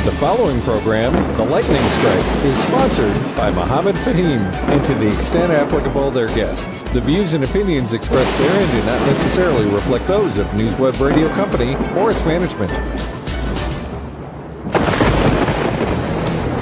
The following program, The Lightning Strike, is sponsored by Mohammed Fahim, and to the extent applicable, their guests. The views and opinions expressed therein do not necessarily reflect those of NewsWeb Radio Company or its management.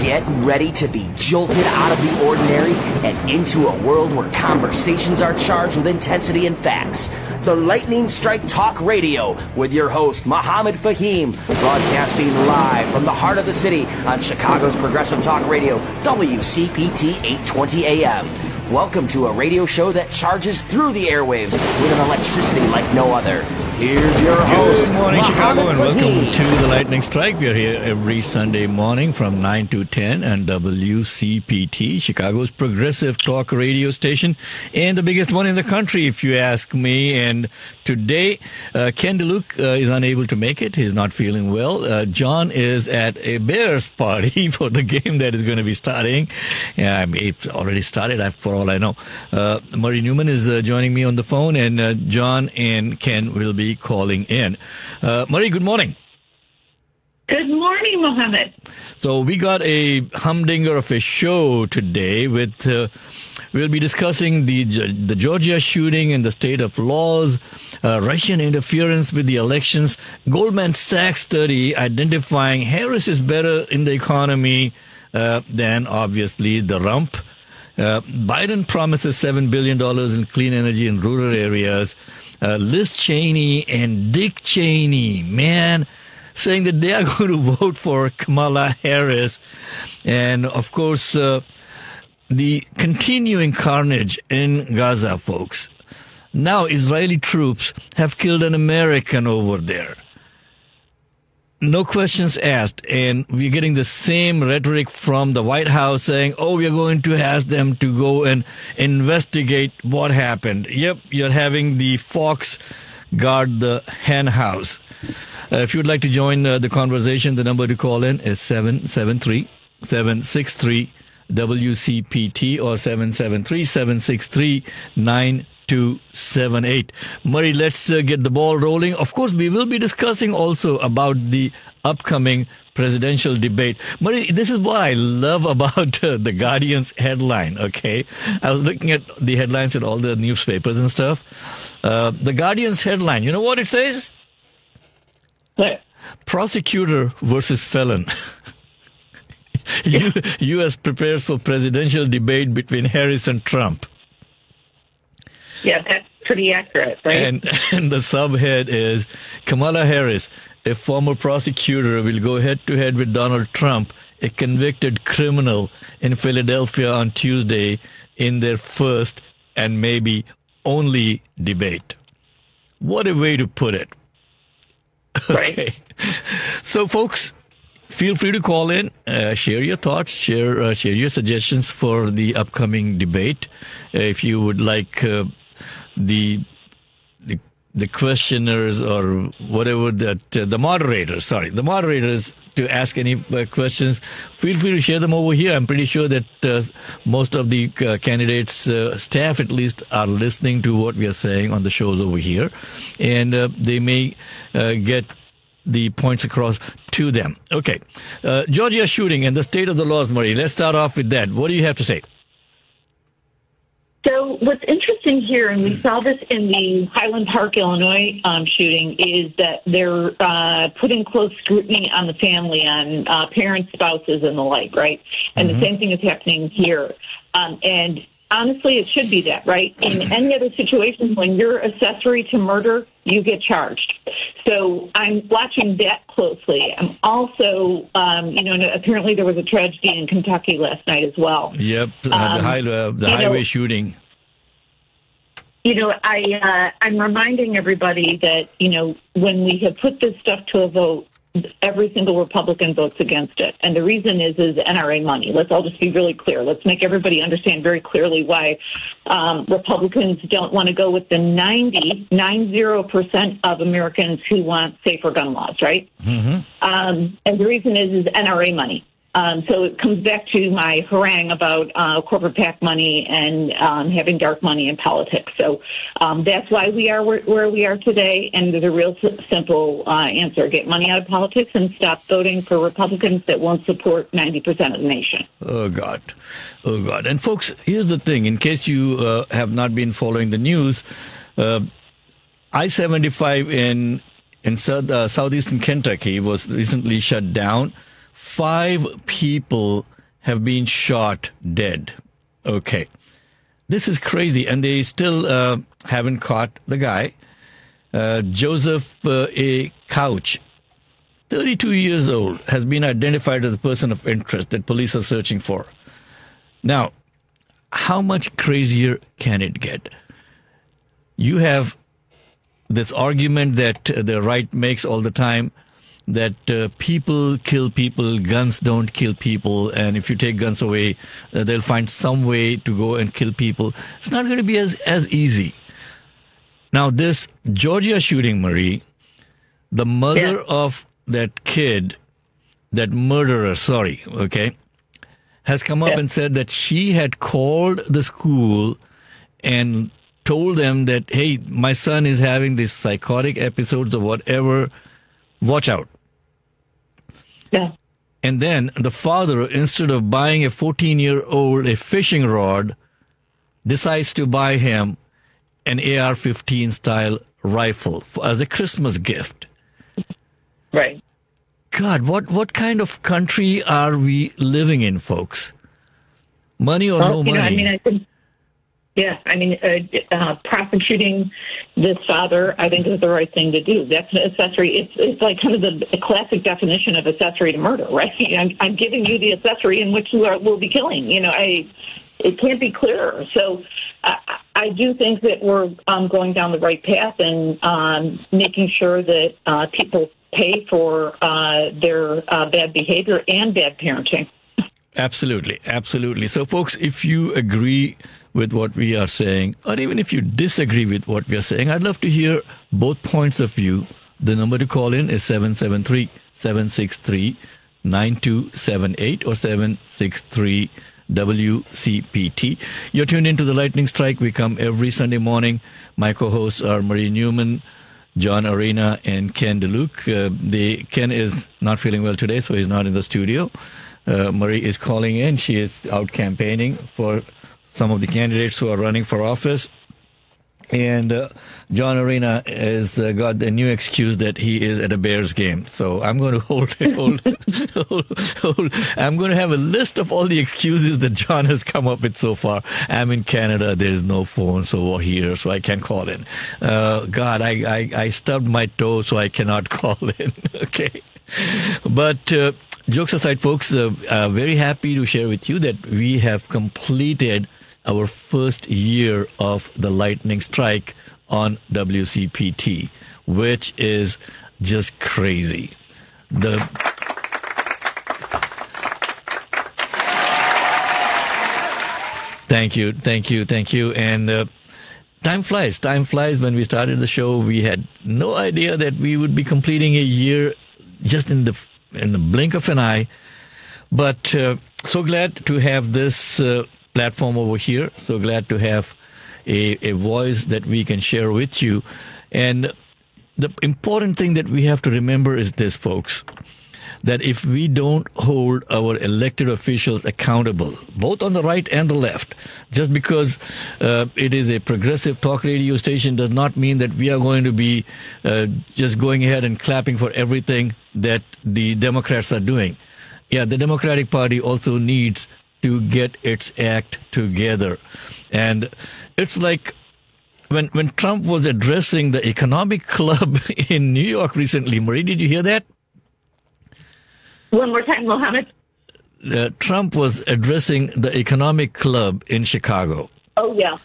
Get ready to be jolted out of the ordinary and into a world where conversations are charged with intensity and facts. The Lightning Strike Talk Radio with your host, Mohammed Fahim, broadcasting live from the heart of the city on Chicago's Progressive Talk Radio, WCPT 820 AM. Welcome to a radio show that charges through the airwaves with an electricity like no other. Here's your host, Good morning, Chicago, and Fahim. welcome to the Lightning Strike. We are here every Sunday morning from 9 to 10 on WCPT, Chicago's progressive talk radio station, and the biggest one in the country, if you ask me. And today, Ken DeLuke is unable to make it. He's not feeling well. John is at a Bears party for the game that is going to be starting. Yeah, it's already started, for all I know. Murray Newman is joining me on the phone, and John and Ken will be calling in. Murray, good morning. Good morning, Mohammed. So we got a humdinger of a show today with we'll be discussing the Georgia shooting and the state of laws, Russian interference with the elections, Goldman Sachs study identifying Harris is better in the economy than obviously the rump. Biden promises $7 billion in clean energy in rural areas. Liz Cheney and Dick Cheney, man, saying that they are going to vote for Kamala Harris. And, of course, the continuing carnage in Gaza, folks. Now Israeli troops have killed an American over there. No questions asked, and we're getting the same rhetoric from the White House saying, oh, we're going to ask them to go and investigate what happened. Yep, you're having the fox guard the hen house. If you'd like to join the conversation, the number to call in is 773-763-WCPT or 773-763-9278. Murray, let's get the ball rolling. Of course, we will be discussing also about the upcoming presidential debate. Murray, this is what I love about the Guardian's headline, okay? I was looking at the headlines in all the newspapers and stuff. The Guardian's headline, you know what it says? What? Prosecutor versus felon. U.S. prepares for presidential debate between Harris and Trump. Yeah, that's pretty accurate, right? And the subhead is Kamala Harris, a former prosecutor, will go head-to-head with Donald Trump, a convicted criminal in Philadelphia on Tuesday in their first and maybe only debate. What a way to put it. Right. Okay. So, folks, feel free to call in, share your thoughts, share your suggestions for the upcoming debate. If you would like the questioners or whatever the moderators to ask any questions, feel free to share them over here. I'm pretty sure that most of the candidates' staff at least are listening to what we are saying on the shows over here, and they may get the points across to them. Okay. Georgia shooting and the state of the laws, Murray. Let's start off with that. What do you have to say? So what's interesting here, and we saw this in the Highland Park, Illinois shooting, is that they're putting close scrutiny on the family, on parents, spouses, and the like, right? And the same thing is happening here. And honestly, it should be that, right? In any other situation, when you're accessory to murder, you get charged. So I'm watching that closely. I'm also, apparently there was a tragedy in Kentucky last night as well. Yep, the highway shooting. I'm reminding everybody that, when we have put this stuff to a vote, every single Republican votes against it. And the reason is NRA money. Let's all just be really clear. Let's make everybody understand very clearly why Republicans don't want to go with the 90% of Americans who want safer gun laws, right? And the reason is NRA money. So it comes back to my harangue about corporate PAC money and having dark money in politics. So that's why we are where we are today. And there's a real simple answer. Get money out of politics and stop voting for Republicans that won't support 90% of the nation. Oh, God. Oh, God. And, folks, here's the thing. In case you have not been following the news, I-75 in southeastern Kentucky was recently shut down. 5 people have been shot dead. Okay. This is crazy. And they still haven't caught the guy. Joseph A. Couch, 32 years old, has been identified as a person of interest that police are searching for. Now, how much crazier can it get? You have this argument that the right makes all the time, that people kill people, guns don't kill people, and if you take guns away, they'll find some way to go and kill people. It's not going to be as easy. Now, this Georgia shooting, Marie, the mother of that kid, that murderer, has come up and said that she had called the school and told them that, hey, my son is having these psychotic episodes or whatever, watch out. Yeah. And then the father, instead of buying a 14-year-old a fishing rod, decides to buy him an AR-15 style rifle as a Christmas gift. Right. God, what kind of country are we living in, folks? Money or no money? Prosecuting this father, I think, is the right thing to do. That's an accessory. It's like kind of the classic definition of accessory to murder, right? I'm giving you the accessory in which you will be killing. It can't be clearer. So I do think that we're going down the right path and making sure that people pay for their bad behavior and bad parenting. Absolutely, absolutely. So, folks, if you agree with what we are saying, or even if you disagree with what we are saying, I'd love to hear both points of view. The number to call in is 773-763-9278 or 763-WCPT. You're tuned into the Lightning Strike. We come every Sunday morning. My co-hosts are Marie Newman, John Arena, and Ken DeLuke. Ken is not feeling well today, so he's not in the studio. Marie is calling in. She is out campaigning for some of the candidates who are running for office. And John Arena has got the new excuse that he is at a Bears game. So I'm going to hold. I'm going to have a list of all the excuses that John has come up with so far. I'm in Canada. There is no phone so I can't call in. God, I stubbed my toe, so I cannot call in. Okay. But jokes aside, folks, very happy to share with you that we have completed our first year of the Lightning Strike on WCPT, which is just crazy. Thank you. And time flies. When we started the show, we had no idea that we would be completing a year just in the blink of an eye. But so glad to have this platform over here. So glad to have a voice that we can share with you. And the important thing that we have to remember is this, folks, that if we don't hold our elected officials accountable, both on the right and the left, just because it is a progressive talk radio station does not mean that we are going to be just going ahead and clapping for everything that the Democrats are doing. Yeah, the Democratic Party also needs to get its act together. And it's like when Trump was addressing the economic club in New York recently. Marie, did you hear that? One more time, Mohammed. Trump was addressing the economic club in Chicago. Oh, yeah.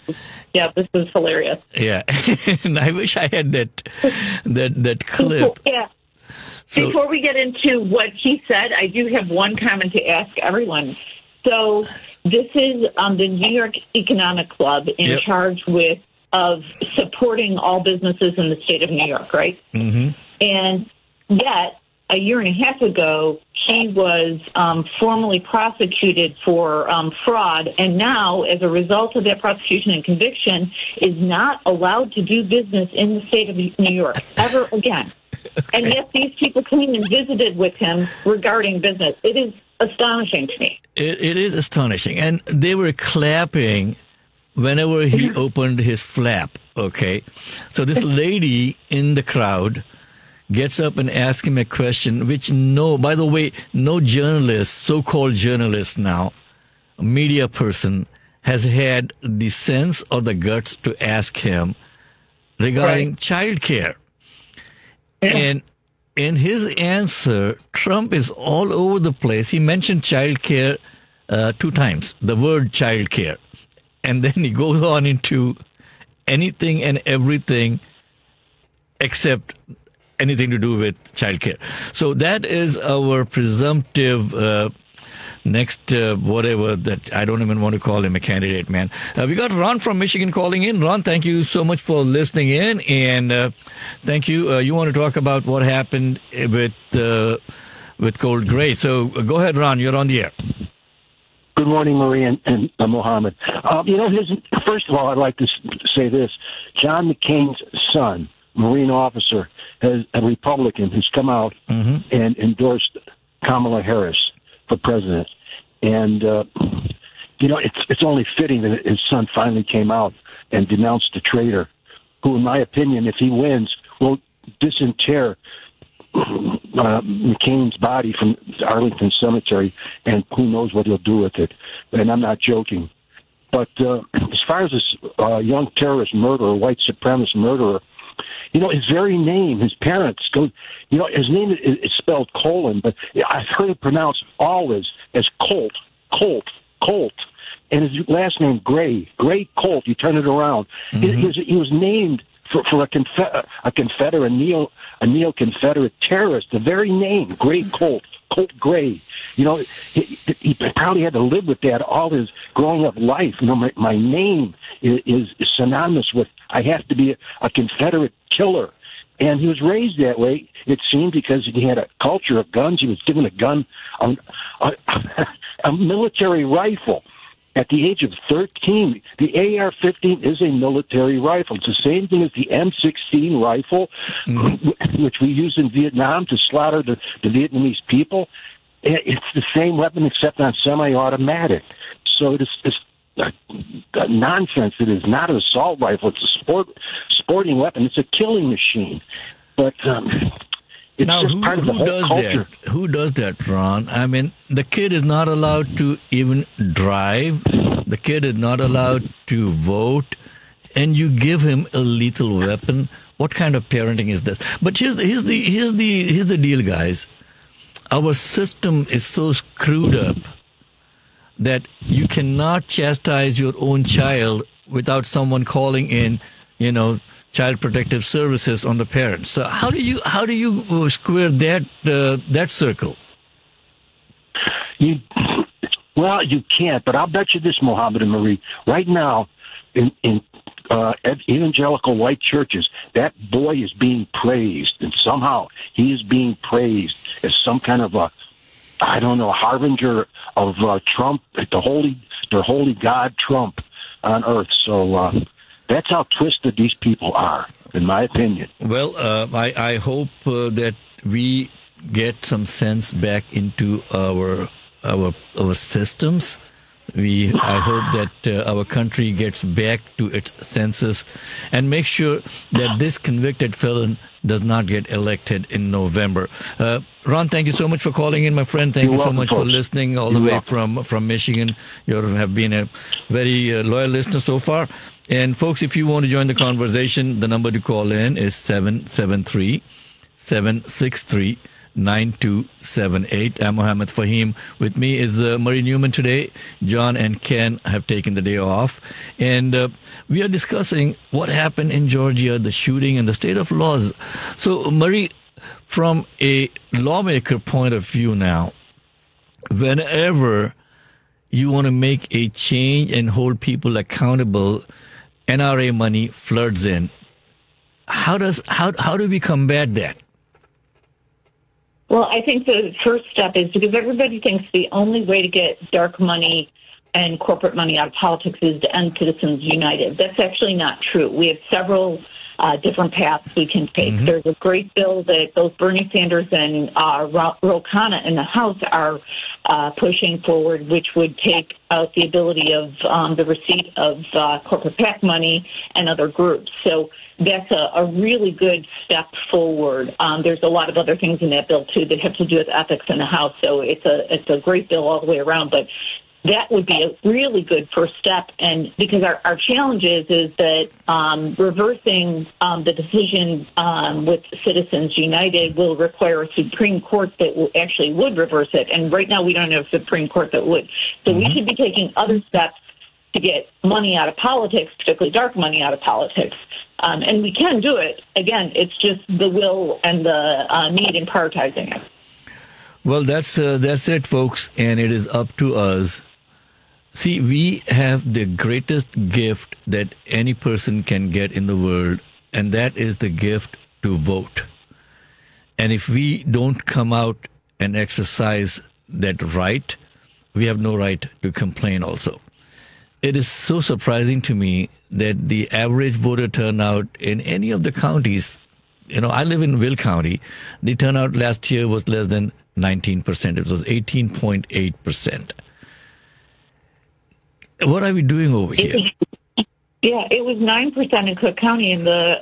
Yeah, this is hilarious. Yeah. And I wish I had that clip. Yeah. So, before we get into what he said, I do have one comment to ask everyone. So this is the New York Economic Club in charge of supporting all businesses in the state of New York, right? Mm-hmm. And yet a year and a half ago, he was formally prosecuted for fraud, and now, as a result of that prosecution and conviction, is not allowed to do business in the state of New York ever again. Okay. And yet these people came and visited with him regarding business. It is astonishing to me. It is astonishing. And they were clapping whenever he opened his flap, okay? So this lady in the crowd gets up and asks him a question, which by the way, no journalist, so-called journalist now, a media person, has had the sense or the guts to ask him regarding child care. And in his answer, Trump is all over the place. He mentioned child care 2 times, the word child care. And then he goes on into anything and everything except anything to do with childcare. So that is our presumptive next whatever that I don't even want to call him a candidate, man. We got Ron from Michigan calling in. Ron, thank you so much for listening in, and thank you. You want to talk about what happened with Colt Gray? So go ahead, Ron. You're on the air. Good morning, Marie and Mohammed. First of all, I'd like to say this: John McCain's son, Marine officer, a Republican, has come out and endorsed Kamala Harris for president. And, it's only fitting that his son finally came out and denounced the traitor, who, in my opinion, if he wins, will disinter McCain's body from Arlington Cemetery, and who knows what he'll do with it. And I'm not joking. But as far as this young terrorist murderer, white supremacist murderer, his very name, his parents go, his name is spelled Colin, but I've heard it pronounced always as Colt. And his last name, Gray Colt, you turn it around. He was named for a Confederate, a neo-Confederate terrorist, the very name, Gray Colt Gray. He probably had to live with that all his growing up life. My name is synonymous with, I have to be a Confederate killer. And he was raised that way, it seemed, because he had a culture of guns. He was given a gun, a military rifle. At the age of 13, the AR-15 is a military rifle. It's the same thing as the M16 rifle, which we used in Vietnam to slaughter the Vietnamese people. It's the same weapon except on semi-automatic. So it's nonsense. It is not an assault rifle. It's a sporting weapon. It's a killing machine. But it's now, just part of the whole culture. Who does that, Ron? I mean, the kid is not allowed to even drive. The kid is not allowed to vote, and you give him a lethal weapon. What kind of parenting is this? But here's the deal, guys. Our system is so screwed up that you cannot chastise your own child without someone calling in, Child Protective Services on the parents. So how do you square that circle? You can't. But I'll bet you this, Mohammed and Marie. Right now, in evangelical white churches, that boy is being praised, and somehow he is being praised as some kind of harbinger of Trump, their holy God Trump on earth. So that's how twisted these people are, in my opinion. Well, I hope that we get some sense back into our systems. I hope that our country gets back to its senses and make sure that this convicted felon does not get elected in November. Ron, thank you so much for calling in, my friend. Thank you so much for listening all the way from Michigan. You have been a very loyal listener so far. And folks, if you want to join the conversation, the number to call in is 773-763-9278. I'm Mohammed Fahim. With me is Marie Newman today. John and Ken have taken the day off. And we are discussing what happened in Georgia, the shooting, and the state of laws. So, Marie, from a lawmaker point of view now, whenever you want to make a change and hold people accountable, NRA money floods in. How do we combat that? Well, I think the first step is because everybody thinks the only way to get dark money and corporate money out of politics is to end Citizens United. That's actually not true. We have several different paths we can take. Mm-hmm. There's a great bill that both Bernie Sanders and Ro Khanna in the House are pushing forward, which would take out the ability of the receipt of corporate PAC money and other groups. So that's a really good step forward. There's a lot of other things in that bill, too, that have to do with ethics in the House. So it's a great bill all the way around. But that would be a really good first step. And because our challenge is that reversing the decision with Citizens United will require a Supreme Court that actually would reverse it. And right now we don't have a Supreme Court that would. So we should be taking other steps to get money out of politics, particularly dark money out of politics. And we can do it. Again, it's just the will and the need in prioritizing it. Well, that's it, folks, and it is up to us. See, we have the greatest gift that any person can get in the world, and that is the gift to vote. And if we don't come out and exercise that right, we have no right to complain also. It is so surprising to me that the average voter turnout in any of the counties, I live in Will County, the turnout last year was less than 19%. It was 18.8%. What are we doing over here? Yeah, it was 9% in Cook County in the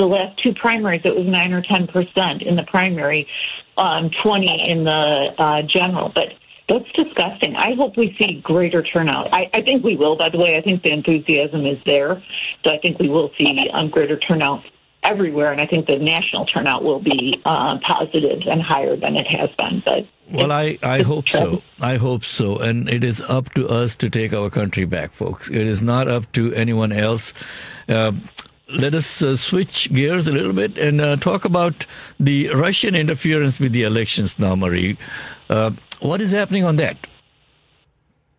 last two primaries. It was 9 or 10% in the primary, 20 in the general. But that's disgusting. I hope we see greater turnout. I think we will. By the way, I think the enthusiasm is there, so I think we will see greater turnout everywhere, and I think the national turnout will be positive and higher than it has been. But well, I hope so. I hope so. And it is up to us to take our country back, folks. It is not up to anyone else. Let us switch gears a little bit and talk about the Russian interference with the elections now, Marie. What is happening on that?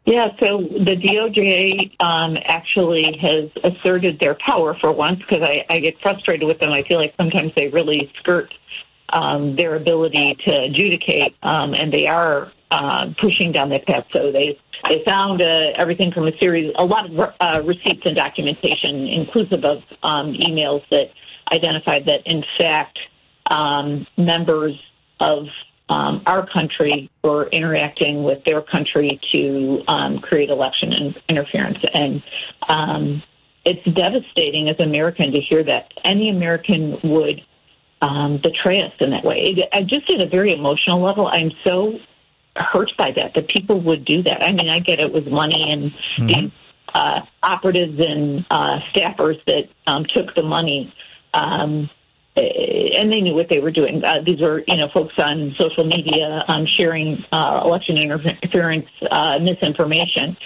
Yeah, so the DOJ actually has asserted their power for once, because I get frustrated with them. I feel like sometimes they really skirt their ability to adjudicate, and they are pushing down that path. So they found everything from a lot of receipts and documentation, inclusive of emails that identified that, in fact, members of our country were interacting with their country to create election interference. And it's devastating as an American to hear that any American would betray us in that way. Just at a very emotional level, I'm so hurt by that people would do that. I mean, I get it with money and the operatives and staffers that took the money. And they knew what they were doing. These were, folks on social media sharing election interference misinformation.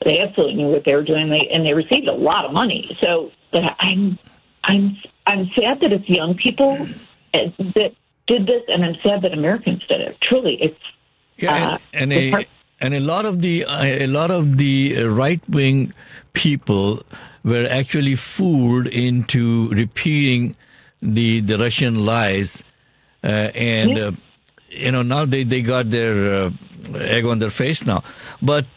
They absolutely knew what they were doing, and they received a lot of money. So, but I'm sad that it's young people that did this, and I'm sad that Americans did it. Truly, it's and a lot of the right wing people were actually fooled into repeating the Russian lies, and now they got their egg on their face now. But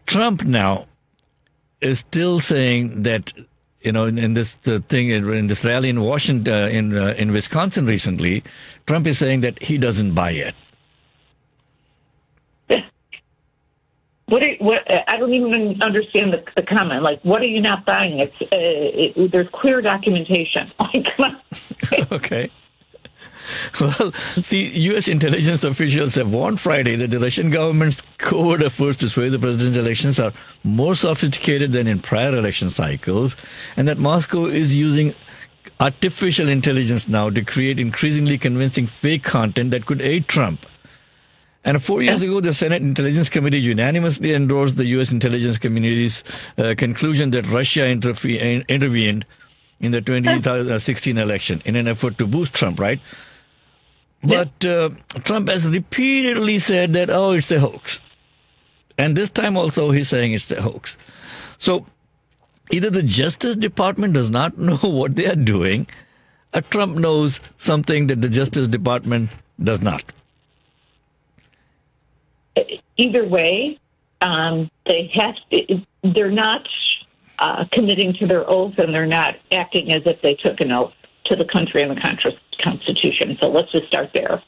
Trump now is still saying that in this thing in this rally in Washington in Wisconsin recently, Trump is saying that he doesn't buy it. I don't even understand the comment. Like, what are you not buying? There's clear documentation. Come on. Okay. Well, the U.S. intelligence officials have warned Friday that the Russian government's covert efforts to sway the presidential elections are more sophisticated than in prior election cycles, and that Moscow is using artificial intelligence now to create increasingly convincing fake content that could aid Trump. And 4 years ago, the Senate Intelligence Committee unanimously endorsed the U.S. intelligence community's conclusion that Russia intervened in the 2016 election in an effort to boost Trump, right? But Trump has repeatedly said that, it's a hoax. And this time also he's saying it's a hoax. So either the Justice Department does not know what they are doing, or Trump knows something that the Justice Department does not? Either way, they're not committing to their oath, and they're not acting as if they took an oath to the country and the Constitution. So let's just start there.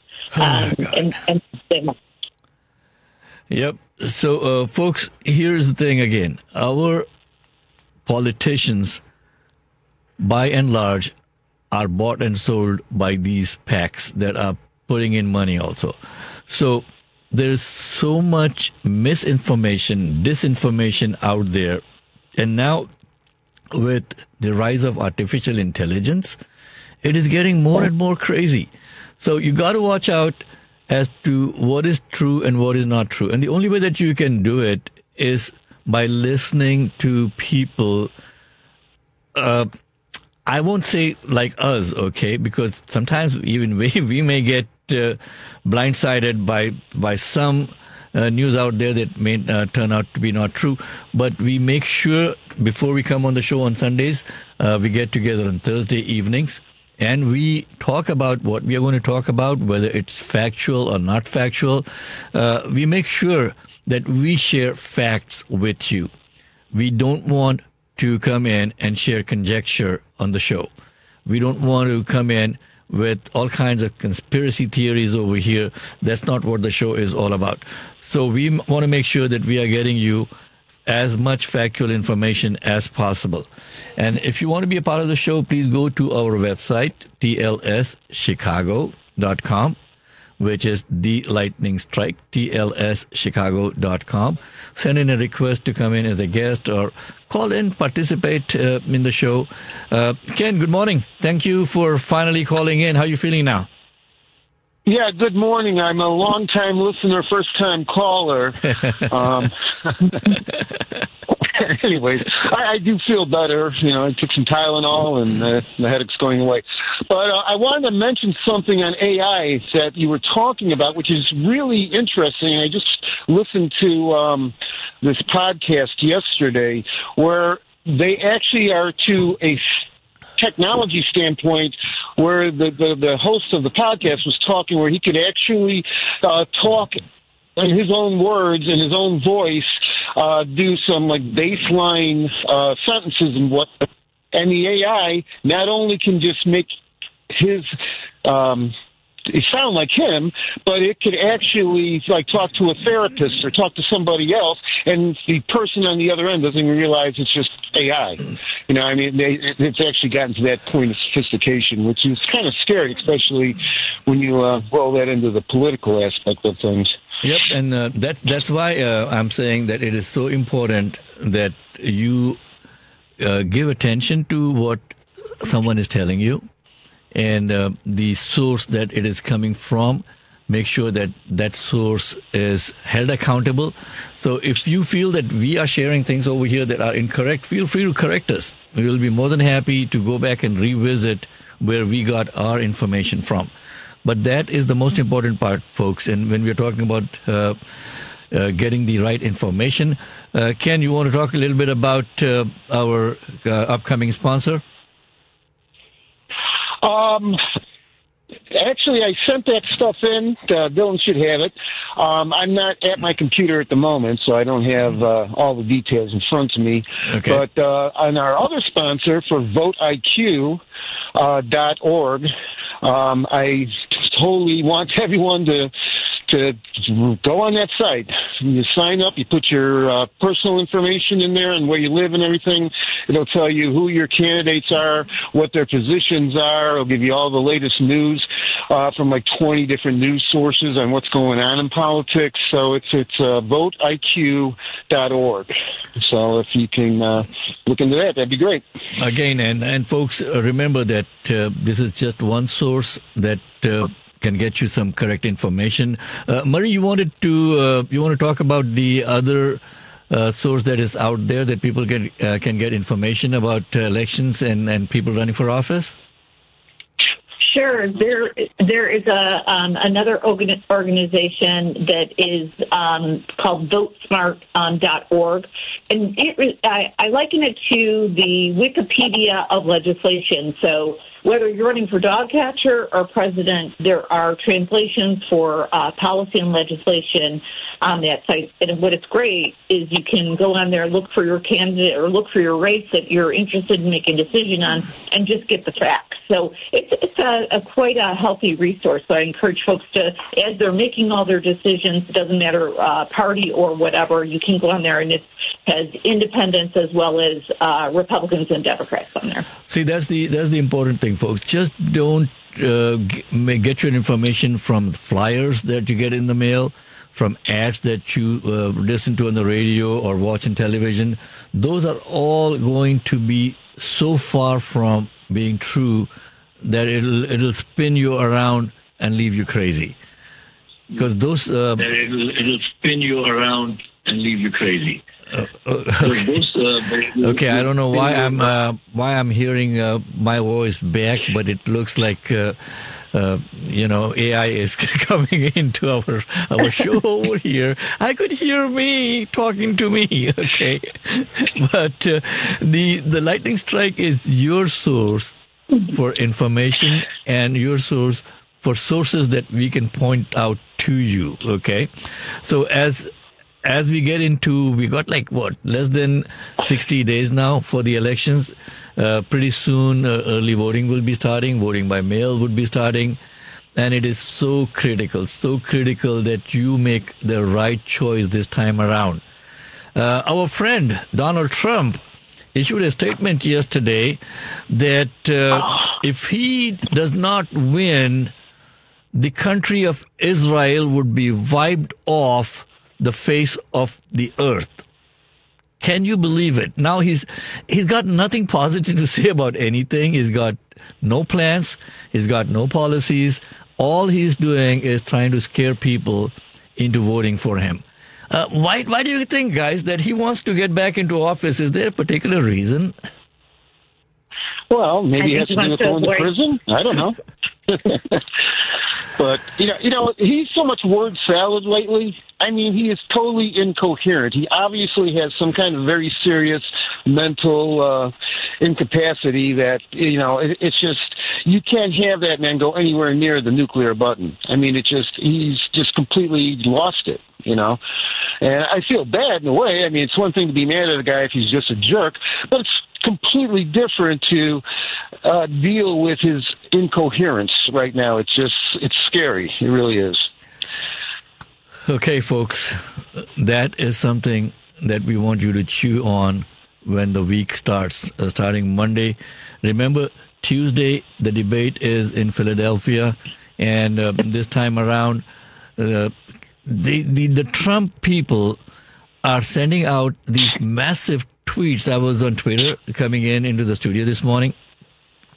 Yep. So, folks, here's the thing again. Our politicians, by and large, are bought and sold by these PACs that are putting in money also. So there's so much misinformation, disinformation out there. And now with the rise of artificial intelligence, it is getting more and more crazy. So you got to watch out as to what is true and what is not true. And the only way that you can do it is by listening to people, I won't say like us, okay, because sometimes even we may get blindsided by some news out there that may turn out to be not true. But we make sure before we come on the show on Sundays, we get together on Thursday evenings and we talk about what we are going to talk about, whether it's factual or not factual. We make sure that we share facts with you. We don't want to come in and share conjecture on the show. We don't want to come in with all kinds of conspiracy theories over here. That's not what the show is all about. So we want to make sure that we are getting you as much factual information as possible. And if you want to be a part of the show, please go to our website, tlschicago.com, which is The Lightning Strike, tlschicago.com. Send in a request to come in as a guest or call in, participate in the show. Ken, good morning. Thank you for finally calling in. How are you feeling now? Yeah, good morning. I'm a long-time listener, first-time caller. Anyways, I do feel better. You know, I took some Tylenol and the headache's going away. But I wanted to mention something on AI that you were talking about, which is really interesting. I just listened to this podcast yesterday where they actually are to a technology standpoint where the host of the podcast was talking where he could actually talk in his own words and his own voice, do some like baseline sentences and what, and the AI not only can just make his it sound like him, but it could actually like talk to a therapist or talk to somebody else, and the person on the other end doesn't even realize it's just AI. You know, I mean, it's actually gotten to that point of sophistication, which is kind of scary, especially when you roll that into the political aspect of things. Yep, and that's why I'm saying that it is so important that you give attention to what someone is telling you. And the source that it is coming from, make sure that that source is held accountable. So if you feel that we are sharing things over here that are incorrect, feel free to correct us. We will be more than happy to go back and revisit where we got our information from. But that is the most important part, folks. And when we're talking about getting the right information, Ken, you want to talk a little bit about our upcoming sponsor? Actually, I sent that stuff in. Dylan should have it. I'm not at my computer at the moment, so I don't have all the details in front of me. Okay. But on our other sponsor for VoteIQ.org, I totally want everyone to go on that site. You sign up, you put your personal information in there and where you live and everything. It'll tell you who your candidates are, what their positions are. It'll give you all the latest news from like 20 different news sources on what's going on in politics. So it's VoteIQ.org. So if you can look into that, that'd be great. Again, and folks, remember that this is just one source that can get you some correct information. Murray, you want to talk about the other source that is out there that people can get information about elections and people running for office? Sure. There is another organization that is called VoteSmart.org, and I liken it to the Wikipedia of legislation. So whether you're running for dog catcher or president, there are translations for policy and legislation on that site. And what it's great is you can go on there, look for your candidate or look for your race that you're interested in making a decision on, and just get the facts. So it's a quite a healthy resource. So I encourage folks to, as they're making all their decisions, it doesn't matter party or whatever, you can go on there, and it has independents as well as Republicans and Democrats on there. See, that's the important thing, folks. Just don't get your information from flyers that you get in the mail, from ads that you listen to on the radio or watch on television. Those are all going to be so far from being true that it'll spin you around and leave you crazy. Because those it'll spin you around and leave you crazy. Okay, I don't know why I'm hearing my voice back, but it looks like AI is coming into our show over here. I could hear me talking to me. Okay, but the lightning strike is your source for information and your source for sources that we can point out to you. Okay, so as we get into, we got less than 60 days now for the elections. Pretty soon, early voting will be starting. Voting by mail would be starting. And it is so critical that you make the right choice this time around. Our friend Donald Trump issued a statement yesterday that if he does not win, the country of Israel would be wiped off the face of the earth. Can you believe it? Now he's got nothing positive to say about anything. He's got no plans. He's got no policies. All he's doing is trying to scare people into voting for him. Why do you think, guys, that he wants to get back into office? Is there a particular reason? Well, maybe he has something to go into prison. I don't know. But, he's so much word salad lately. I mean, he is totally incoherent. He obviously has some kind of very serious mental incapacity that, it's just, you can't have that man go anywhere near the nuclear button. I mean, he's just completely lost it, And I feel bad in a way. I mean, it's one thing to be mad at a guy if he's just a jerk, but it's completely different to deal with his incoherence right now. It's scary. It really is. Okay, folks, that is something that we want you to chew on when the week starts, starting Monday. Remember, Tuesday, the debate is in Philadelphia, and this time around, the Trump people are sending out these massive tweets. I was on Twitter coming into the studio this morning.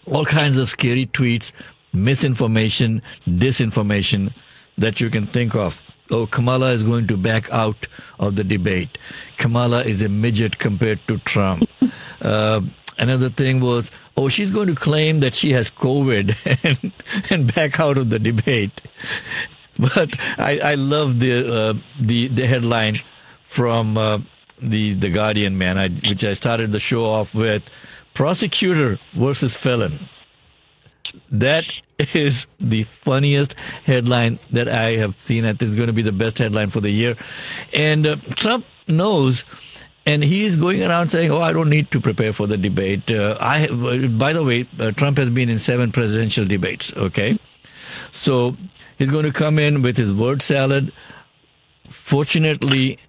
All kinds of scary tweets, misinformation, disinformation that you can think of. Oh, Kamala is going to back out of the debate. Kamala is a midget compared to Trump. Another thing was, she's going to claim that she has COVID and back out of the debate. But I love the headline from the Guardian, man, which I started the show off with: prosecutor versus felon. That is the funniest headline that I have seen. I think it's going to be the best headline for the year. And Trump knows, and he's going around saying, I don't need to prepare for the debate. By the way, Trump has been in 7 presidential debates, okay? So he's going to come in with his word salad. Fortunately,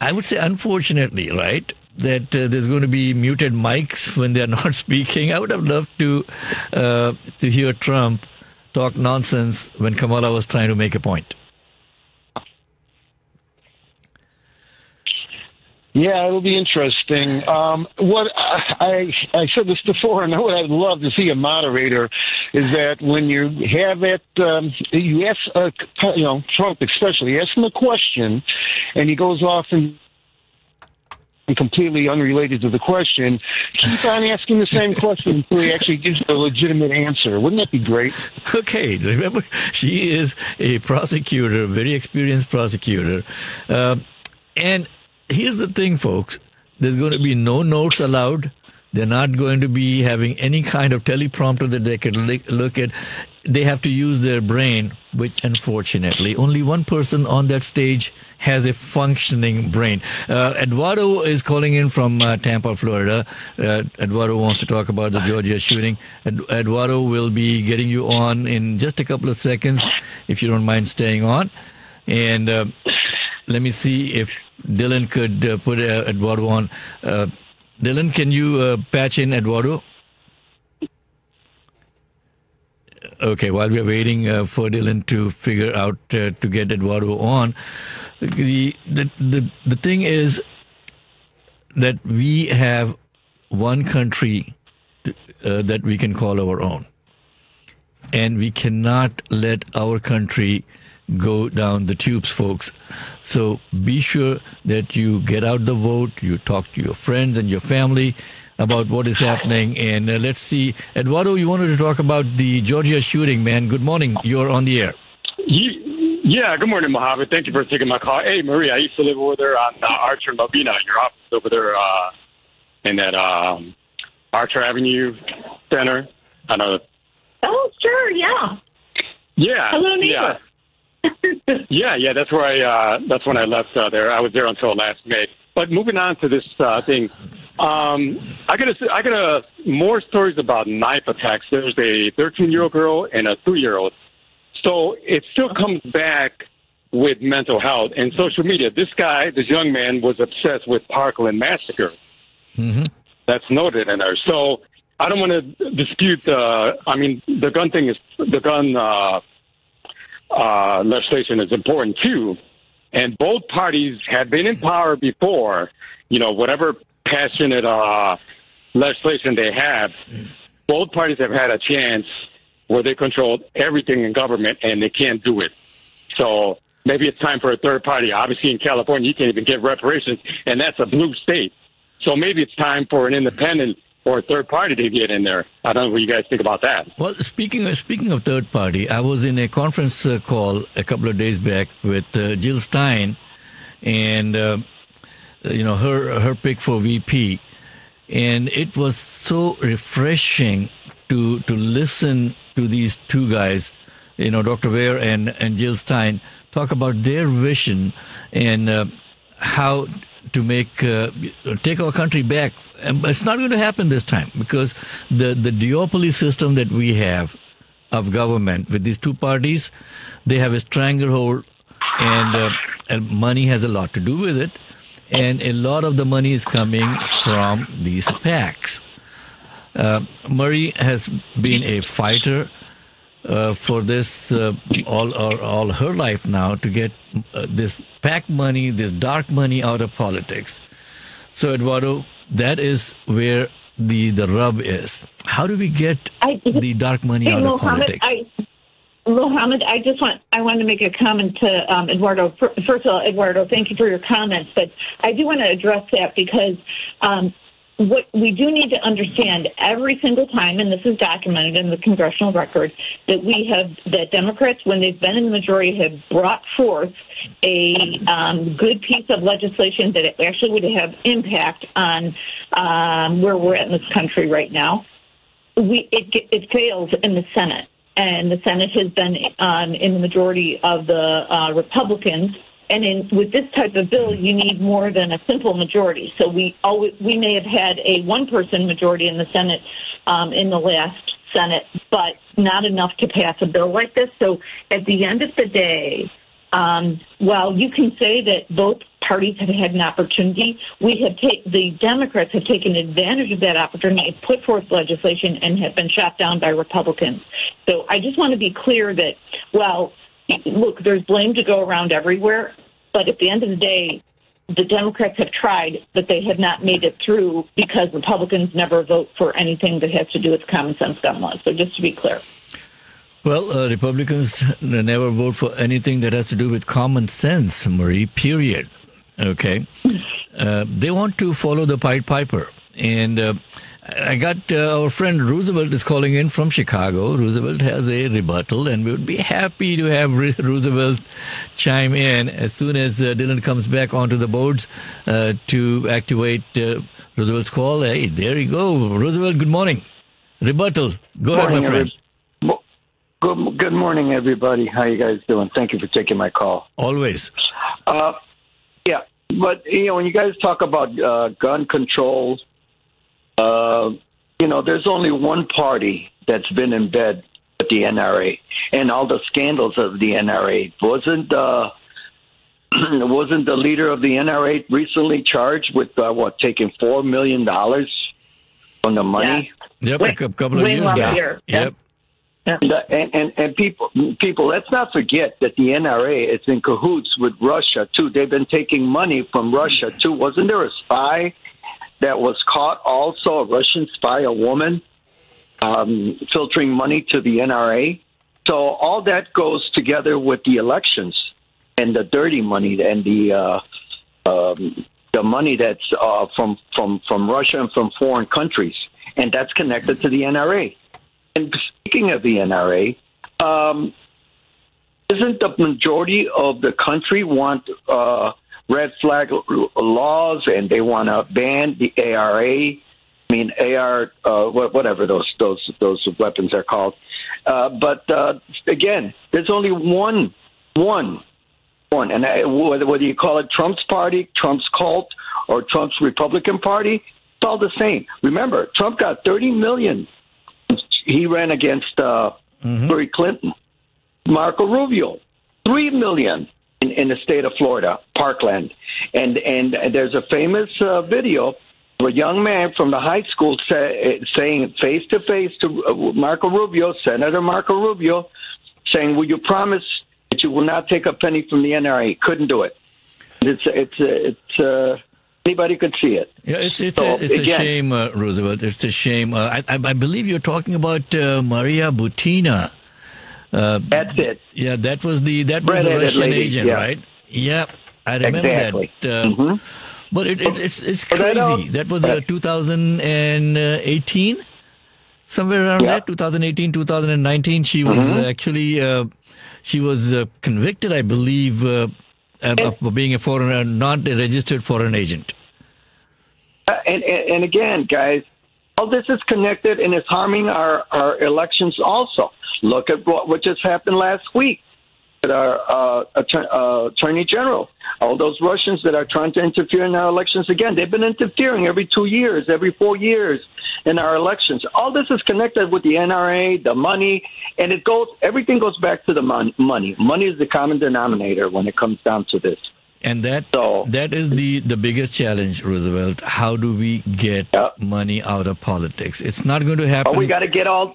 I would say unfortunately, right, that there's going to be muted mics when they're not speaking. I would have loved to hear Trump talk nonsense when Kamala was trying to make a point. Yeah, it'll be interesting. What I said this before, and what I'd love to see a moderator is that when you have that, you ask, Trump especially, you ask him a question, and he goes off and completely unrelated to the question, keep on asking the same question until he actually gives a legitimate answer. Wouldn't that be great? Okay, remember, she is a prosecutor, very experienced prosecutor. And here's the thing, folks. There's going to be no notes allowed, They're not going to be having any kind of teleprompter that they can look at. They have to use their brain, which unfortunately only one person on that stage has a functioning brain. Eduardo is calling in from Tampa, Florida. Eduardo wants to talk about the Georgia shooting. Eduardo will be getting you on in just a couple of seconds, if you don't mind staying on. And let me see if Dylan could put Eduardo on. Dylan, can you patch in Eduardo? Okay, while we're waiting for Dylan to figure out to get Eduardo on, the thing is that we have one country that we can call our own, and we cannot let our country go down the tubes, folks. So be sure that you get out the vote, you talk to your friends and your family about what is happening. And let's see. Eduardo, you wanted to talk about the Georgia shooting, man. Good morning. You're on the air. Yeah, good morning, Mohammed. Thank you for taking my call. Hey, Maria, I used to live over there on Archer and Lavina, your office over there in that Archer Avenue Center. I know. Oh, sure, yeah. Yeah. Hello, neighbor. Yeah. Yeah, that's where that's when I left there. I was there until last May. But moving on to this thing, I got more stories about knife attacks. There's a 13-year-old girl and a 3-year-old. So it still comes back with mental health and social media. This young man was obsessed with Parkland massacre. Mm-hmm. That's noted in there. So I don't want to dispute the gun thing is the gun. Legislation is important too, and both parties have been in power before. Whatever passionate legislation they have, both parties have had a chance where they control everything in government and they can't do it. So maybe it's time for a third party. Obviously, in California, you can't even get reparations, and that's a blue state. So maybe it's time for an independent or a third party to get in there. I don't know what you guys think about that. Well, speaking of third party, I was in a conference call a couple of days back with Jill Stein, and her pick for VP, and it was so refreshing to listen to these two guys, Dr. Ware and Jill Stein, talk about their vision and how to take our country back. And it's not going to happen this time because the duopoly system that we have of government with these two parties, they have a stranglehold, and money has a lot to do with it. And a lot of the money is coming from these PACs. Murray has been a fighter for this all her life now to get this PAC money, this dark money out of politics. So, Eduardo, that is where the rub is. How do we get the dark money out of politics? Mohammed, I want to make a comment to Eduardo. First of all, Eduardo, thank you for your comments, but I do want to address that because what we do need to understand every single time, and this is documented in the congressional record, that Democrats, when they've been in the majority, have brought forth a good piece of legislation that actually would have impact on where we're at in this country right now. It fails in the Senate. And the Senate has been in the majority of the Republicans. And with this type of bill, you need more than a simple majority. So we may have had a one-person majority in the Senate in the last Senate, but not enough to pass a bill like this. So at the end of the day, while you can say that both parties have had an opportunity, the Democrats have taken advantage of that opportunity, put forth legislation, and have been shot down by Republicans. So I just want to be clear that, look, there's blame to go around everywhere, but at the end of the day, the Democrats have tried, but they have not made it through because Republicans never vote for anything that has to do with common sense gun laws. So just to be clear. Well, Republicans never vote for anything that has to do with common sense, Marie, period. Okay? They want to follow the Pied Piper. And I got our friend Roosevelt is calling in from Chicago. Roosevelt has a rebuttal, and we would be happy to have Roosevelt chime in as soon as Dylan comes back onto the boards to activate Roosevelt's call. Hey, there you go. Roosevelt, good morning. Rebuttal. Go ahead, my friend. Good morning, everybody. How you guys doing? Thank you for taking my call. Always. Yeah, but, when you guys talk about gun control, there's only one party that's been in bed with the NRA and all the scandals of the NRA. Wasn't the leader of the NRA recently charged with taking $4 million from the money? Yep, a couple of years ago. Yep. And people, let's not forget that the NRA is in cahoots with Russia too. They've been taking money from Russia too. Wasn't there a spy that was caught also, a Russian spy, a woman, filtering money to the NRA? So all that goes together with the elections and the dirty money and the money that's from Russia and from foreign countries, and that's connected to the NRA. And speaking of the NRA, isn't the majority of the country want red flag laws, and they want to ban the ARA? Whatever those weapons are called. But again, there's only one, and whether you call it Trump's party, Trump's cult, or Trump's Republican Party, it's all the same. Remember, Trump got $30 million. He ran against Hillary Clinton. Marco Rubio, $3 million in the state of Florida, Parkland. And there's a famous video of a young man from the high school saying face to face to Marco Rubio, Senator Marco Rubio, saying, "Will you promise that you will not take a penny from the NRA?" Couldn't do it. It's anybody could see it. Yeah, it's a shame, Roosevelt. It's a shame. I believe you're talking about Maria Butina. That's it. Yeah, that was the Russian agent, right? Yeah, I remember that. But it's crazy. That was 2018, somewhere around that, 2018, 2019. She was actually convicted, I believe, of being a foreigner, not a registered foreign agent. And again, guys, all this is connected and it's harming our elections also. Look at what just happened last week with our Attorney General. All those Russians that are trying to interfere in our elections again, they've been interfering every 2 years, every 4 years in our elections. All this is connected with the NRA, the money, and everything goes back to the money. Money is the common denominator when it comes down to this. And that is the biggest challenge, Roosevelt. How do we get money out of politics? It's not going to happen. We got to get all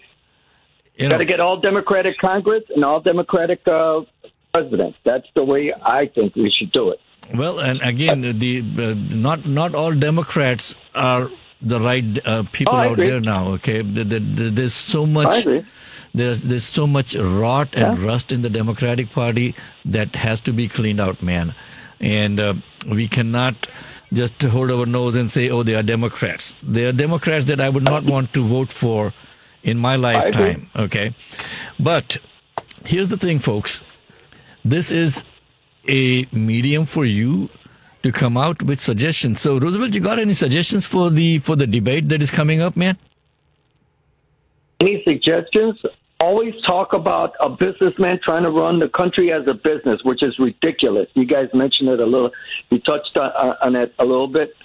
Democratic Congress and all Democratic presidents. That's the way I think we should do it. Well, and again, not all Democrats are the right people out there now. Okay, there's so much. There's so much rot and rust in the Democratic Party that has to be cleaned out, man. And we cannot just hold our nose and say, "Oh, they are Democrats." They are Democrats that I would not want to vote for in my lifetime. Okay, but here's the thing, folks. This is a medium for you to come out with suggestions. So, Roosevelt, you got any suggestions for the debate that is coming up, man? Any suggestions? Always talk about a businessman trying to run the country as a business, which is ridiculous. You guys mentioned it a little. You touched on it a little bit.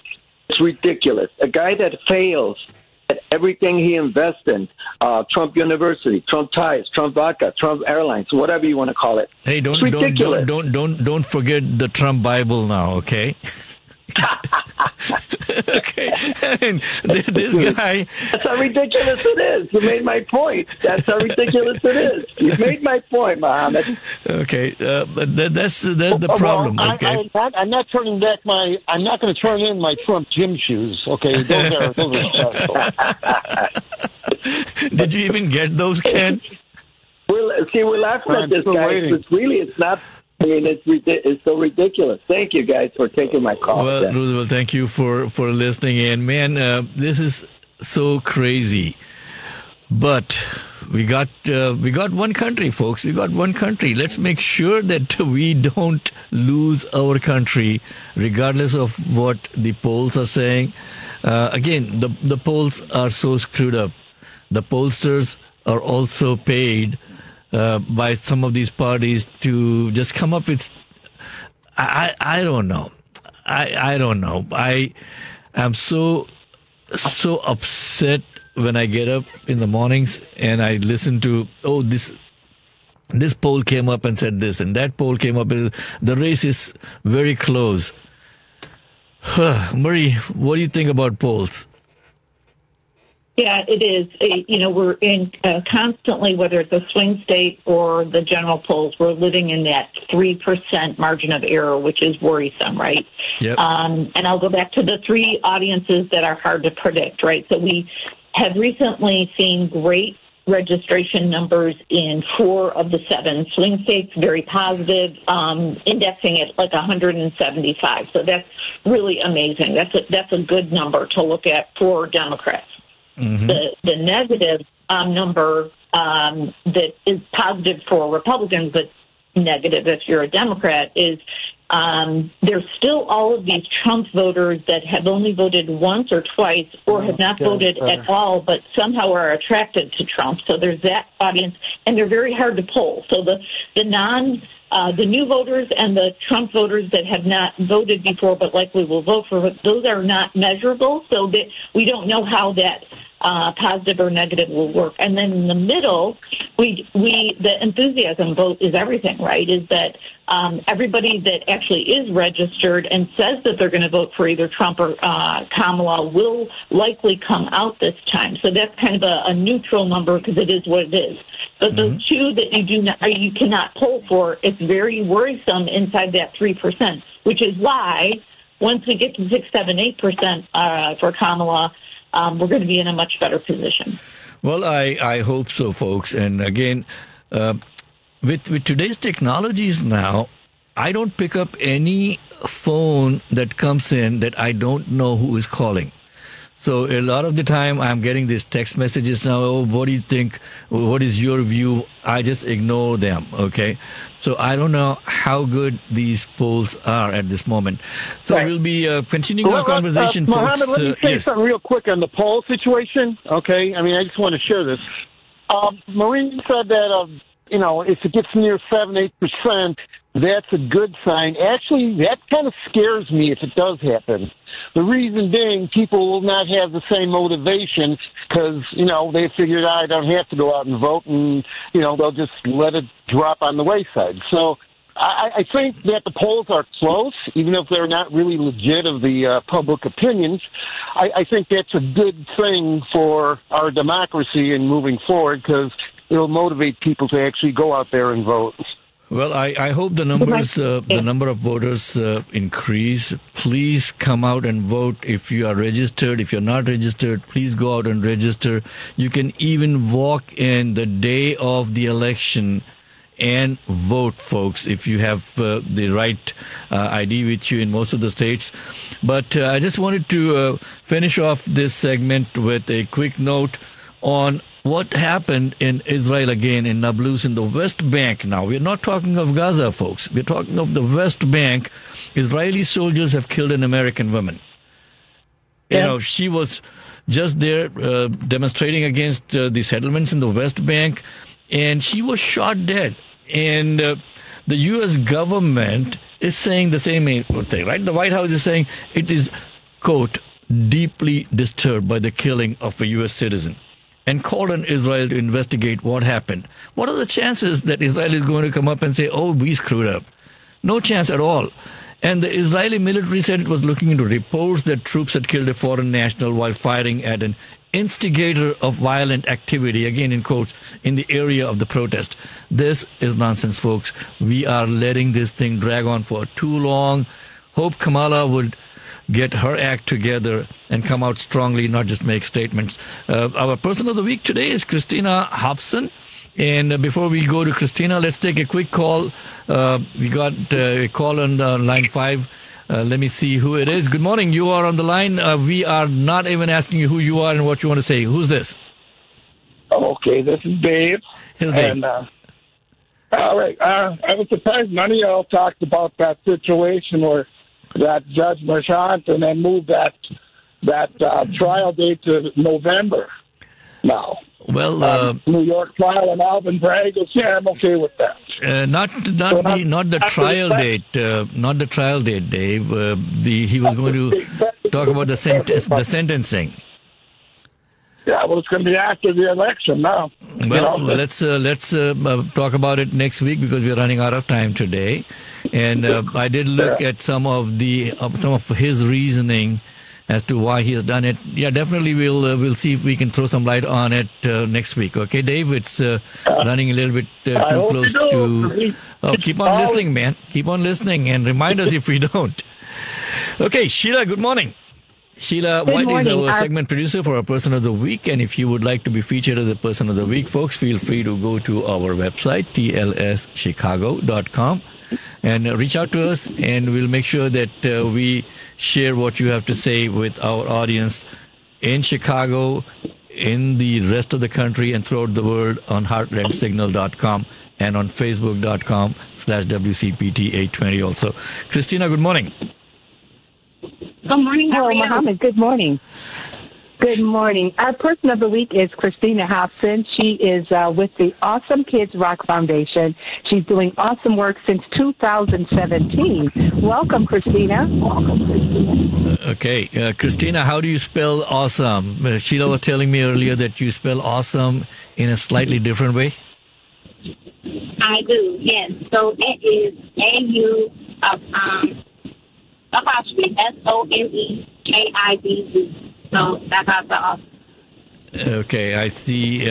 It's ridiculous. A guy that fails at everything he invests in, Trump University, Trump Ties, Trump Vodka, Trump Airlines, whatever you want to call it. Hey, don't forget the Trump Bible now, okay? Okay, and this guy. That's how ridiculous it is. You made my point. That's how ridiculous it is. You made my point, Mohammed. Okay, but that's the problem. Okay, I'm not turning back I'm not going to turn in my Trump gym shoes. Okay, those are special. Did you even get those, Ken? We're laughing at this guy. It's not. I mean, it's so ridiculous. Thank you guys for taking my call. Well, Roosevelt, thank you for listening in. Man, this is so crazy. But we got one country, folks. We got one country. Let's make sure that we don't lose our country, regardless of what the polls are saying. Again, the polls are so screwed up. The pollsters are also paid by some of these parties to just come up with. I don't know. I don't know. I am so upset when I get up in the mornings and I listen to, this poll came up and said this, and that poll came up. The race is very close. Marie, what do you think about polls? Yeah, it is. We're in constantly, whether it's a swing state or the general polls, we're living in that 3% margin of error, which is worrisome, right? Yep. And I'll go back to the three audiences that are hard to predict, right? So we have recently seen great registration numbers in 4 of the 7 swing states, very positive, indexing at like 175. So that's really amazing. That's a good number to look at for Democrats. Mm-hmm. The negative number that is positive for Republicans, but negative if you're a Democrat, is there's still all of these Trump voters that have only voted once or twice or have not voted at all, but somehow are attracted to Trump. So there's that audience, and they're very hard to poll. So the new voters and the Trump voters that have not voted before but likely will vote for it, those are not measurable, so that we don't know how that positive or negative will work. And then in the middle, the enthusiasm vote is everything, right? Is that everybody that actually is registered and says that they're going to vote for either Trump or Kamala will likely come out this time. So that's kind of a neutral number because it is what it is. But those two that you cannot poll for, it's very worrisome inside that 3%, which is why once we get to 6, 7, 8% for Kamala, we're going to be in a much better position. Well, I hope so, folks. And again, with today's technologies now, I don't pick up any phone that comes in that I don't know who is calling. So a lot of the time I'm getting these text messages now, oh, what do you think? What is your view? I just ignore them, okay? So I don't know how good these polls are at this moment. So we'll be continuing our conversation, folks. Mohammed, let me say something real quick on the poll situation, okay? I mean, I just want to share this. Maureen said that, if it gets near 7, 8%, that's a good sign. Actually, that kind of scares me if it does happen. The reason being, people will not have the same motivation because, they figured I don't have to go out and vote and, they'll just let it drop on the wayside. So I think that the polls are close, even if they're not really legit of the public opinions. I think that's a good thing for our democracy and moving forward because it'll motivate people to actually go out there and vote. Well, I hope the numbers, the number of voters increase. Please come out and vote if you are registered. If you're not registered, please go out and register. You can even walk in the day of the election and vote, folks, if you have the right ID with you in most of the states. But I just wanted to finish off this segment with a quick note on what happened in Israel again, in Nablus, in the West Bank now. We're not talking of Gaza, folks. We're talking of the West Bank. Israeli soldiers have killed an American woman. Yeah. She was just there demonstrating against the settlements in the West Bank, and she was shot dead. And the U.S. government is saying the same thing, right? The White House is saying it is, quote, deeply disturbed by the killing of a U.S. citizen, and called on Israel to investigate what happened. What are the chances that Israel is going to come up and say, oh, we screwed up? No chance at all. And the Israeli military said it was looking into reports that troops had killed a foreign national while firing at an instigator of violent activity, again in quotes, in the area of the protest. This is nonsense, folks. We are letting this thing drag on for too long. Hope Kamala would get her act together and come out strongly, not just make statements. Our person of the week today is Christina Hobson. And before we go to Christina, let's take a quick call. We got a call on line 5. Let me see who it is. Good morning. You are on the line. We are not even asking you who you are and what you want to say. Who's this? Okay, this is Dave. Here's Dave. And, all right. I was surprised none of y'all talked about that situation where that Judge Marchant and then moved that trial date to November now. Well, New York trial and Alvin Bragg. Yeah, I'm okay with that. Not the trial date. Not the trial date, Dave. He was going to talk about the sentencing. Yeah, well, it's going to be after the election now. Well, let's talk about it next week because we're running out of time today. And I did look at some of his reasoning as to why he has done it. Yeah, definitely we'll see if we can throw some light on it next week. Okay, Dave? It's running a little bit too close to... Oh, keep on listening, man. Keep on listening and remind us if we don't. Okay, Sheila, good morning. Sheila White is our segment producer for our Person of the Week. And if you would like to be featured as a Person of the Week, folks, feel free to go to our website, tlschicago.com. And reach out to us, and we'll make sure that we share what you have to say with our audience in Chicago, in the rest of the country, and throughout the world on heartlandsignal.com and on facebook.com/WCPT820 also. Christina, good morning. Good morning. Hello, Mohammed. Good morning. Good morning. Our Person of the Week is Christina Hobson. She is with the Awesome Kids Rock Foundation. She's doing awesome work since 2017. Welcome, Christina. Okay. Christina, how do you spell awesome? Sheila was telling me earlier that you spell awesome in a slightly different way. I do, yes. So it is A-U apostrophe SOMEKIDZ. So that's how it's awesome. Okay, I see.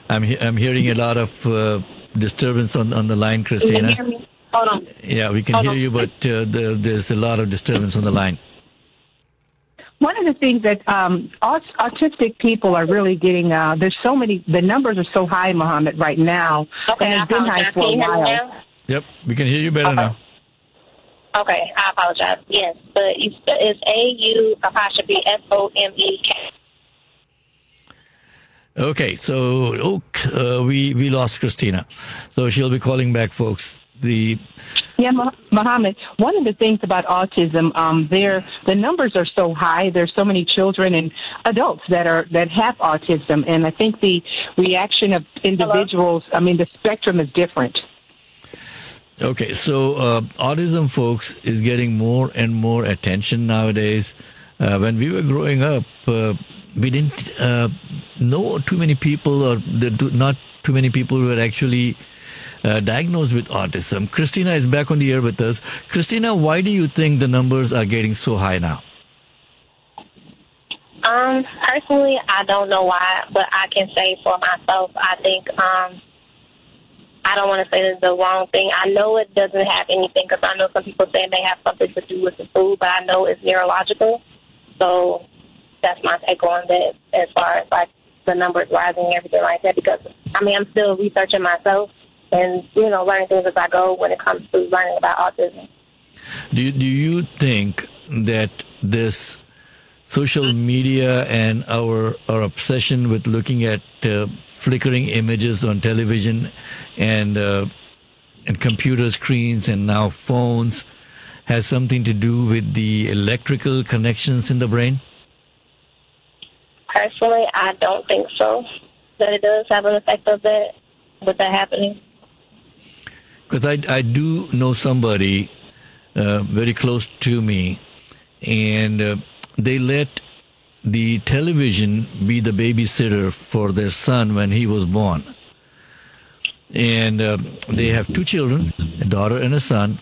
I'm hearing a lot of disturbance on the line, Christina. Can you hear me? Hold on. Yeah, we can hear you, but there's a lot of disturbance on the line. One of the things that autistic people are really getting, there's so many, the numbers are so high, Mohammed, right now. Okay, and it's been high for a while. Yep, we can hear you better now. Okay, I apologize. Yes, but it's A-U apostrophe SOMEK. Okay, so we lost Christina. So she'll be calling back, folks. Yeah, Mohammed, one of the things about autism, the numbers are so high. There's so many children and adults that have autism, and I think the reaction of individuals, the spectrum is different. Okay, so autism, folks, is getting more and more attention nowadays. When we were growing up, we didn't know too many people, or not too many people were actually diagnosed with autism. Christina is back on the air with us. Christina, why do you think the numbers are getting so high now? Personally, I don't know why, but I can say for myself, I think... I don't want to say it's the wrong thing. I know it doesn't have anything, because I know some people say they have something to do with the food, but I know it's neurological. So that's my take on that as far as like the numbers rising and everything like that, because I'm still researching myself and, learning things as I go when it comes to learning about autism. Do you think that this social media and our obsession with looking at flickering images on television and computer screens and now phones has something to do with the electrical connections in the brain? Personally, I don't think so, that it does have an effect of that, with that happening. Because I do know somebody very close to me, and they let the television be the babysitter for their son when he was born. And they have 2 children, a daughter and a son,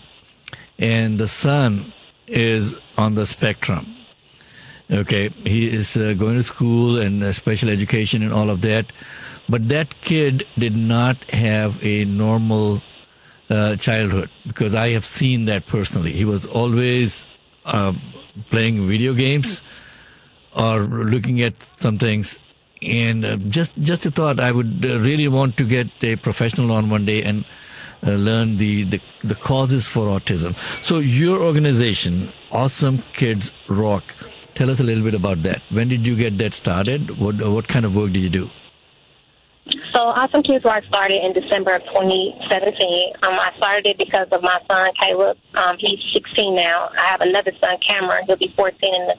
and the son is on the spectrum. Okay, he is going to school and special education and all of that, but that kid did not have a normal childhood, because I have seen that personally. He was always playing video games or looking at some things, And just a thought, I would really want to get a professional on one day and learn the causes for autism. So your organization, Awesome Kids Rock, tell us a little bit about that. When did you get that started? What kind of work do you do? So Awesome Kids Rock started in December of 2017. I started it because of my son, Caleb. He's 16 now. I have another son, Cameron. He'll be 14 in the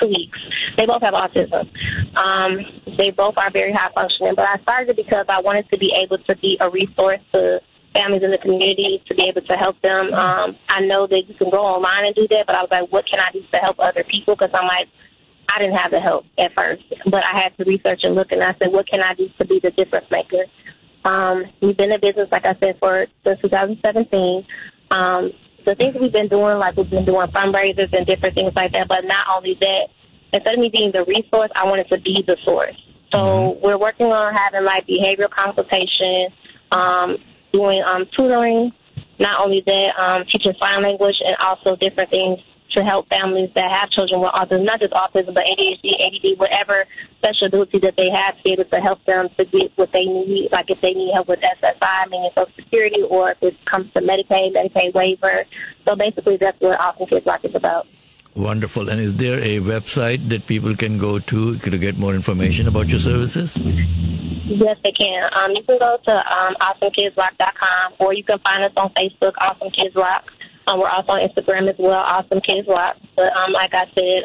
2 weeks. They both have autism. They both are very high functioning, but I started it because I wanted to be able to be a resource to families in the community, to be able to help them. I know that you can go online and do that, but I was like, what can I do to help other people? Because I'm like, I didn't have the help at first, but I had to research and look, and I said, what can I do to be the difference maker? We've been in business, like I said, since 2017. The things we've been doing, like we've been doing fundraisers and different things like that, but not only that, instead of me being the resource, I wanted to be the source. So we're working on having like behavioral consultation, doing tutoring, not only that, teaching sign language and also different things to help families that have children with autism, not just autism, but ADHD, ADD, whatever special ability that they have, to be able to help them to get what they need, like if they need help with SSI, meaning Social Security, or if it comes to Medicaid waiver. So basically that's what Awesome Kids Rock is about. Wonderful. And is there a website that people can go to get more information about your services? Yes, they can. You can go to awesomekidsrock.com, or you can find us on Facebook, Awesome Kids Rock. We're also on Instagram as well, Awesome Kids Rock. But like I said,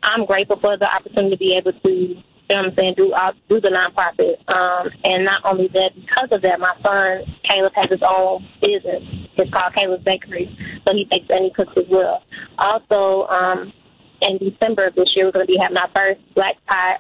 I'm grateful for the opportunity to be able to, you know what I'm saying, do the nonprofit. And not only that, because of that, my son, Caleb, has his own business. It's called Caleb's Bakery. So he bakes and he cooks as well. Also, in December of this year, we're going to be having our first Black Tie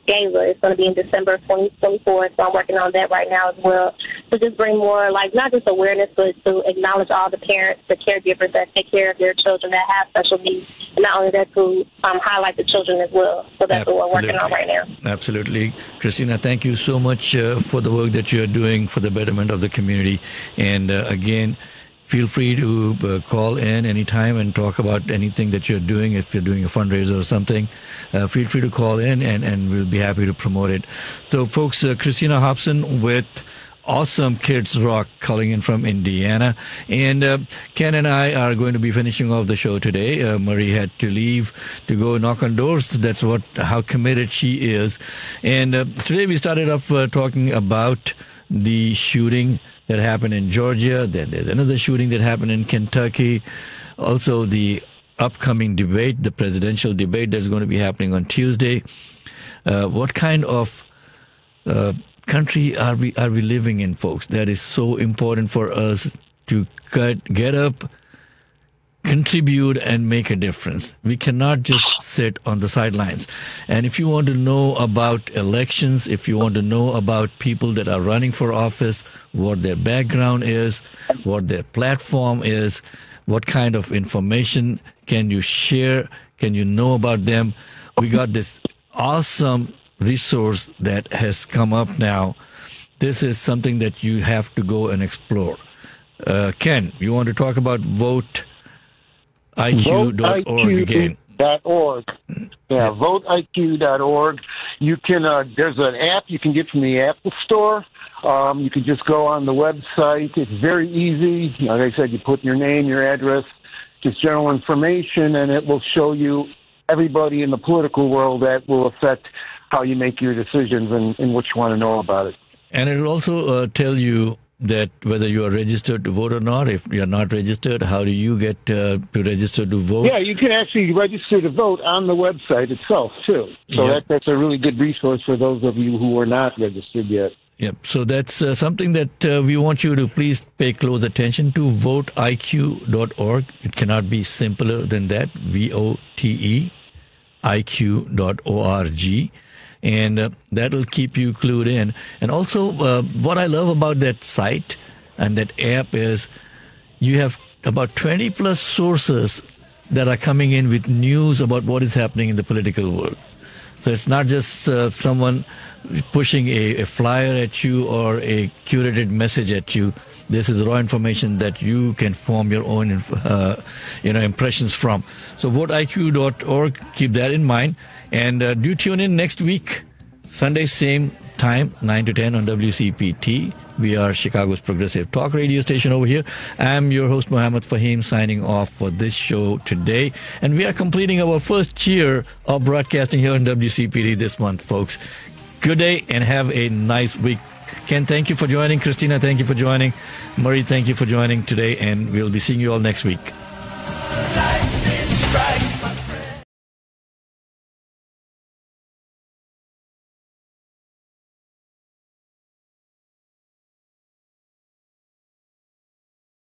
Gala. It's going to be in December 2024, so I'm working on that right now as well. To just bring more, like, not just awareness, but to acknowledge all the parents, the caregivers that take care of their children that have special needs, and not only that, to highlight the children as well. So that's what we're working on right now. Absolutely. Christina, thank you so much for the work that you're doing for the betterment of the community. And again, feel free to call in anytime and talk about anything that you're doing. If you're doing a fundraiser or something, feel free to call in and we'll be happy to promote it. So, folks, Christina Hobson with Awesome Kids Rock calling in from Indiana. And Ken and I are going to be finishing off the show today. Marie had to leave to go knock on doors. That's how committed she is. And today we started off talking about the shooting that happened in Georgia. Then there's another shooting that happened in Kentucky. Also, the upcoming debate, the presidential debate that's going to be happening on Tuesday. What kind of country are we living in, folks? That is so important for us to get up, contribute, and make a difference. We cannot just sit on the sidelines. And if you want to know about elections, if you want to know about people that are running for office, what their background is, what their platform is, what kind of information can you share, can you know about them, we got this awesome resource that has come up now. This is something that you have to go and explore. Ken, you want to talk about VoteIQ.org again? .org. Yeah, VoteIQ.org. You can, there's an app you can get from the Apple Store. You can just go on the website. It's very easy. Like I said, you put your name, your address, just general information, and it will show you everybody in the political world that will affect how you make your decisions and what you want to know about it. And it will also tell you that whether you are registered to vote or not. If you're not registered, how do you get to register to vote? Yeah, you can actually register to vote on the website itself, too. So that's a really good resource for those of you who are not registered yet. Yep. So that's something that we want you to please pay close attention to, VoteIQ.org. It cannot be simpler than that, VoteIQ.org. And that'll keep you clued in. And also, what I love about that site and that app is you have about 20 plus sources that are coming in with news about what is happening in the political world. So it's not just someone pushing a flyer at you or a curated message at you. This is raw information that you can form your own, impressions from. So voteiq.org, keep that in mind. And do tune in next week, Sunday, same time, 9 to 10 on WCPT. We are Chicago's progressive talk radio station over here. I'm your host, Muhammad Fahim, signing off for this show today. And we are completing our first year of broadcasting here on WCPT this month, folks. Good day and have a nice week. Ken, thank you for joining. Christina, thank you for joining. Murray, thank you for joining today. And we'll be seeing you all next week.